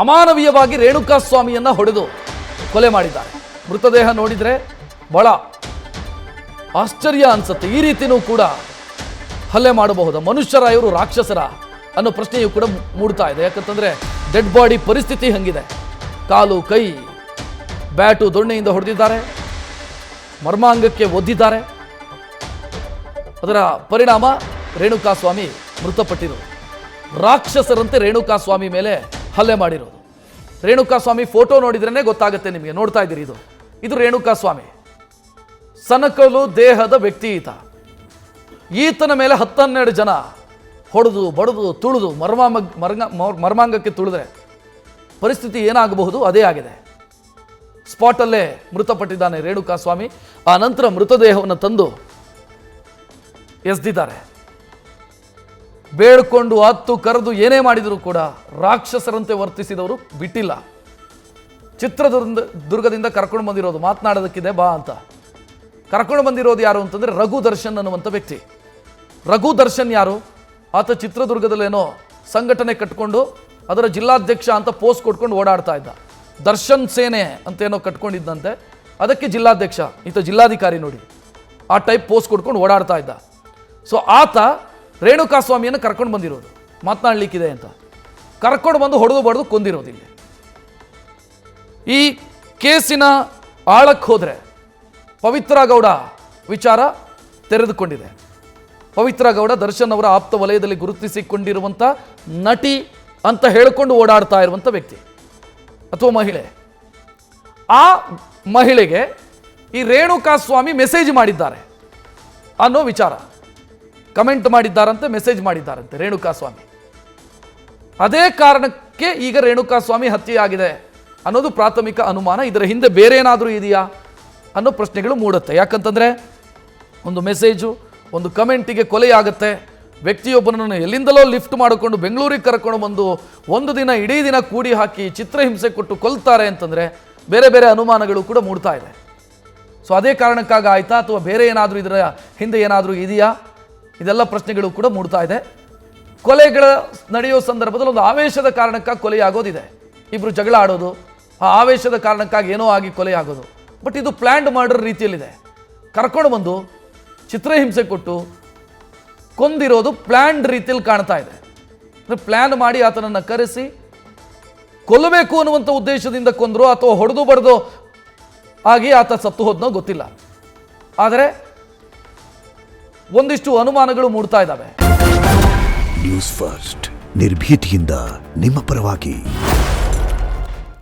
ಅಮಾನವೀಯವಾಗಿ ರೇಣುಕಾಸ್ವಾಮಿಯನ್ನು ಹೊಡೆದು ಕೊಲೆ ಮಾಡಿದ್ದಾರೆ. ಮೃತದೇಹ ನೋಡಿದರೆ ಬಹಳ ಆಶ್ಚರ್ಯ ಅನ್ಸುತ್ತೆ. ಈ ರೀತಿಯೂ ಕೂಡ ಹಲ್ಲೆ ಮಾಡಬಹುದಾ? ಮನುಷ್ಯರ ಇವರು ರಾಕ್ಷಸರ ಅನ್ನೋ ಪ್ರಶ್ನೆಯೂ ಕೂಡ ಮೂಡ್ತಾ ಇದೆ. ಯಾಕಂತಂದರೆ ಡೆಡ್ ಬಾಡಿ ಪರಿಸ್ಥಿತಿ ಹಂಗಿದೆ. ಕಾಲು ಕೈ ಬ್ಯಾಟು ದೊಣ್ಣೆಯಿಂದ ಹೊಡೆದಿದ್ದಾರೆ, ಮರ್ಮಾಂಗಕ್ಕೆ ಒದ್ದಿದ್ದಾರೆ. ಅದರ ಪರಿಣಾಮ ರೇಣುಕಾಸ್ವಾಮಿ ಮೃತಪಟ್ಟಿರೋದು. ರಾಕ್ಷಸರಂತೆ ರೇಣುಕಾಸ್ವಾಮಿ ಮೇಲೆ ಹಲ್ಲೆ ಮಾಡಿರೋದು. ರೇಣುಕಾಸ್ವಾಮಿ ಫೋಟೋ ನೋಡಿದ್ರೇ ಗೊತ್ತಾಗುತ್ತೆ ನಿಮಗೆ. ನೋಡ್ತಾ ಇದ್ದೀರಿ, ಇದು ರೇಣುಕಾಸ್ವಾಮಿ. ಸನಕಲು ದೇಹದ ವ್ಯಕ್ತಿ ಈತ. ಈತನ ಮೇಲೆ 10-12 ಜನ ಹೊಡೆದು ಬಡಿದು ತುಳಿದು ಮರ್ಮಾಂಗಕ್ಕೆ ತುಳಿದ್ರೆ ಪರಿಸ್ಥಿತಿ ಏನಾಗಬಹುದು ಅದೇ ಆಗಿದೆ. ಸ್ಪಾಟಲ್ಲೇ ಮೃತಪಟ್ಟಿದ್ದಾನೆ ರೇಣುಕಾಸ್ವಾಮಿ. ಆ ನಂತರ ಮೃತದೇಹವನ್ನು ತಂದು ಎಸ್ದಿದ್ದಾರೆ. ಬೇಡ್ಕೊಂಡು ಹತ್ತು ಕರೆದು ಏನೇ ಮಾಡಿದರೂ ಕೂಡ ರಾಕ್ಷಸರಂತೆ ವರ್ತಿಸಿದವರು ಬಿಟ್ಟಿಲ್ಲ. ಚಿತ್ರದುರ್ಗದಿಂದ ಕರ್ಕೊಂಡು ಬಂದಿರೋದು, ಮಾತನಾಡೋದಕ್ಕಿದೆ ಬಾ ಅಂತ ಕರ್ಕೊಂಡು ಬಂದಿರೋದು ಯಾರು ಅಂತಂದರೆ ರಘು ದರ್ಶನ್ ಅನ್ನುವಂಥ ವ್ಯಕ್ತಿ. ರಘು ದರ್ಶನ್ ಯಾರು? ಆತ ಚಿತ್ರದುರ್ಗದಲ್ಲೇನೋ ಸಂಘಟನೆ ಕಟ್ಕೊಂಡು ಅದರ ಜಿಲ್ಲಾಧ್ಯಕ್ಷ ಅಂತ ಪೋಸ್ಟ್ ಕೊಟ್ಕೊಂಡು ಓಡಾಡ್ತಾ ಇದ್ದ. ದರ್ಶನ್ ಸೇನೆ ಅಂತೇನೋ ಕಟ್ಕೊಂಡಿದ್ದಂತೆ, ಅದಕ್ಕೆ ಜಿಲ್ಲಾಧ್ಯಕ್ಷ, ಈತ ಜಿಲ್ಲಾಧಿಕಾರಿ ನೋಡಿ, ಆ ಟೈಪ್ ಪೋಸ್ಟ್ ಕೊಟ್ಕೊಂಡು ಓಡಾಡ್ತಾ ಇದ್ದ. ಸೊ ಆತ ರೇಣುಕಾಸ್ವಾಮಿಯನ್ನು ಕರ್ಕೊಂಡು ಬಂದಿರೋದು, ಮಾತನಾಡಲಿಕ್ಕಿದೆ ಅಂತ ಕರ್ಕೊಂಡು ಬಂದು ಹೊಡೆದು ಬಡ್ದು ಕೊಂದಿರೋದು. ಇಲ್ಲಿ ಈ ಕೇಸಿನ ಆಳಕ್ಕೆ ಹೋದರೆ ಪವಿತ್ರ ಗೌಡ ವಿಚಾರ ತೆರೆದುಕೊಂಡಿದೆ. ಪವಿತ್ರ ಗೌಡ ದರ್ಶನ್ ಅವರ ಆಪ್ತ ವಲಯದಲ್ಲಿ ಗುರುತಿಸಿಕೊಂಡಿರುವಂಥ ನಟಿ ಅಂತ ಹೇಳಿಕೊಂಡು ಓಡಾಡ್ತಾ ಇರುವಂಥ ವ್ಯಕ್ತಿ ಅಥವಾ ಮಹಿಳೆ. ಆ ಮಹಿಳೆಗೆ ಈ ರೇಣುಕಾಸ್ವಾಮಿ ಮೆಸೇಜ್ ಮಾಡಿದ್ದಾರೆ ಅನ್ನೋ ವಿಚಾರ, ಕಮೆಂಟ್ ಮಾಡಿದ್ದಾರಂತೆ, ಮೆಸೇಜ್ ಮಾಡಿದ್ದಾರಂತೆ ರೇಣುಕಾಸ್ವಾಮಿ. ಅದೇ ಕಾರಣಕ್ಕೆ ಈಗ ರೇಣುಕಾಸ್ವಾಮಿ ಹತ್ಯೆಯಾಗಿದೆ ಅನ್ನೋದು ಪ್ರಾಥಮಿಕ ಅನುಮಾನ. ಇದರ ಹಿಂದೆ ಬೇರೆ ಏನಾದರೂ ಇದೆಯಾ ಅನ್ನೋ ಪ್ರಶ್ನೆಗಳು ಮೂಡುತ್ತೆ. ಯಾಕಂತಂದರೆ ಒಂದು ಮೆಸೇಜು, ಒಂದು ಕಮೆಂಟಿಗೆ ಕೊಲೆಯಾಗುತ್ತೆ. ವ್ಯಕ್ತಿಯೊಬ್ಬನನ್ನು ಎಲ್ಲಿಂದಲೋ ಲಿಫ್ಟ್ ಮಾಡಿಕೊಂಡು ಬೆಂಗಳೂರಿಗೆ ಕರ್ಕೊಂಡು ಬಂದು ಒಂದು ದಿನ ಇಡೀ ದಿನ ಕೂಡಿ ಹಾಕಿ ಚಿತ್ರಹಿಂಸೆ ಕೊಟ್ಟು ಕೊಲ್ತಾರೆ ಅಂತಂದರೆ ಬೇರೆ ಬೇರೆ ಅನುಮಾನಗಳು ಕೂಡ ಮೂಡ್ತಾ ಇದೆ. ಸೊ ಅದೇ ಕಾರಣಕ್ಕಾಗಿ ಆಯಿತಾ ಅಥವಾ ಬೇರೆ ಏನಾದರೂ ಇದರ ಹಿಂದೆ ಏನಾದರೂ ಇದೆಯಾ? ಇದೆಲ್ಲ ಪ್ರಶ್ನೆಗಳು ಕೂಡ ಮೂಡ್ತಾ ಇದೆ. ಕೊಲೆಗಳ ನಡೆಯೋ ಸಂದರ್ಭದಲ್ಲಿ ಒಂದು ಆವೇಶದ ಕಾರಣಕ್ಕಾಗಿ ಕೊಲೆಯಾಗೋದಿದೆ. ಇಬ್ಬರು ಜಗಳ ಆಡೋದು, ಆ ಆವೇಶದ ಕಾರಣಕ್ಕಾಗಿ ಏನೋ ಆಗಿ ಕೊಲೆಯಾಗೋದು. ಬಟ್ ಇದು ಪ್ಲ್ಯಾಂಡ್ ಮರ್ಡರ್ ರೀತಿಯಲ್ಲಿದೆ. ಕರ್ಕೊಂಡು ಬಂದು ಚಿತ್ರಹಿಂಸೆ ಕೊಟ್ಟು ಕೊಂದಿರೋದು ಪ್ಲ್ಯಾಂಡ್ ರೀತಿಯಲ್ಲಿ ಕಾಣ್ತಾ ಇದೆ. ಪ್ಲ್ಯಾನ್ ಮಾಡಿ ಆತನನ್ನು ಕರೆಸಿ ಕೊಲ್ಲಬೇಕು ಅನ್ನುವಂಥ ಉದ್ದೇಶದಿಂದ ಕೊಂದ್ರು ಅಥವಾ ಹೊಡೆದು ಬಡ್ದು ಆಗಿ ಆತ ಸತ್ತು ಹೋದ್ನೋ ಗೊತ್ತಿಲ್ಲ. ಆದರೆ ಒಂದಿಷ್ಟು ಅನುಮಾನಗಳು ಮೂಡ್ತಾ ಇದ್ದಾವೆ. ನ್ಯೂಸ್ ಫಸ್ಟ್ ನಿರ್ಭೀತಿಯಿಂದ ನಿಮ್ಮ ಪರವಾಗಿ.